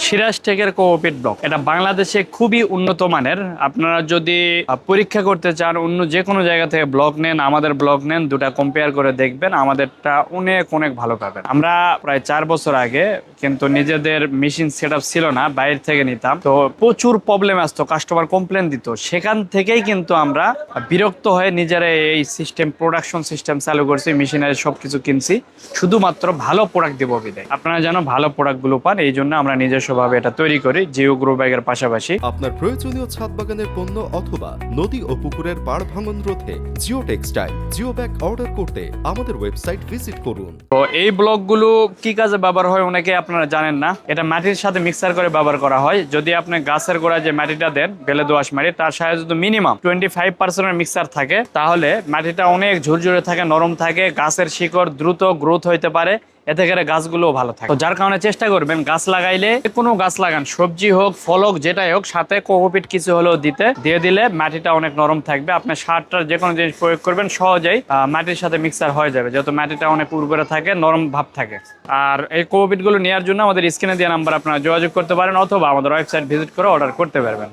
Siraj টেকের cocopeat block, এটা বাংলাদেশে খুবই উন্নত মানের। আপনারা যদি পরীক্ষা করতে চান অন্য যে কোনো জায়গা থেকে ব্লক নেন, আমাদের ব্লক নেন, দুটা কম্পেয়ার করে দেখবেন, আমাদেরটা অনেক অনেক ভালো পাবেন। আমরা প্রায় 4 বছর আগে কিন্তু নিজেদের মেশিন সেট আপ ছিল না, বাইরে থেকে নিতাম, তো প্রচুর প্রবলেম আসতো, কাস্টমার কমপ্লেন দিত। সেখান থেকেই কিন্তু আমরা বিরক্ত হয়ে নিজেরা এই সিস্টেম, প্রোডাকশন সিস্টেম চালু করছি, মেশিনারি সবকিছু কিনছি শুধুমাত্র ভালো প্রোডাক্ট দেবো বিদায়। আপনারা যেন ভালো প্রোডাক্টগুলো পান, এই জন্য আমরা নিজস্বভাবে এটা তৈরি করি জিও গ্রো ব্যাগের পাশাপাশি। আপনার প্রয়োজনীয় ছাদ বাগানের পণ্য অথবা নদী ও পুকুরের পাড় ভাঙন রোধে geo textile geo bag order করতে আমাদের ওয়েবসাইট ভিজিট করুন। তো এই ব্লকগুলো কি কাজে ব্যবহার হয় অনেকে আপনারা জানেন না। এটা মাটির সাথে মিক্সার করে ব্যবহার করা হয়। যদি আপনি গাছের গোড়ায় যে মাটিটা দেন, বেলে দোআঁশ মাটি, তার সাথে যদি মিনিমাম 25% মিক্সার থাকে, তাহলে মাটিটা অনেক ঝুরঝুরে থাকে, নরম থাকে, গাছের শিকড় দ্রুত গ্রোথ হইতে পারে, এতে করে গাছগুলোও ভালো থাকে। তো যার কারণে চেষ্টা করবেন গাছ লাগাইলে, কোনো গাছ লাগান, সবজি হোক, ফল হোক, যেটাই হোক, সাথে কোকোপিট কিছু হলেও দিয়ে দিলে মাটিটা অনেক নরম থাকবে। আপনি সারটার যে কোনো জিনিস প্রয়োগ করবেন সহজেই মাটির সাথে মিক্সার হয়ে যাবে, যেহেতু মাটিটা অনেক উর্বরে থাকে, নরম ভাব থাকে। আর এই কোকোপিট গুলো নেওয়ার জন্য আমাদের স্ক্রিনে দেওয়া নাম্বার আপনারা যোগাযোগ করতে পারেন অথবা আমাদের ওয়েবসাইট ভিজিট করে অর্ডার করতে পারবেন।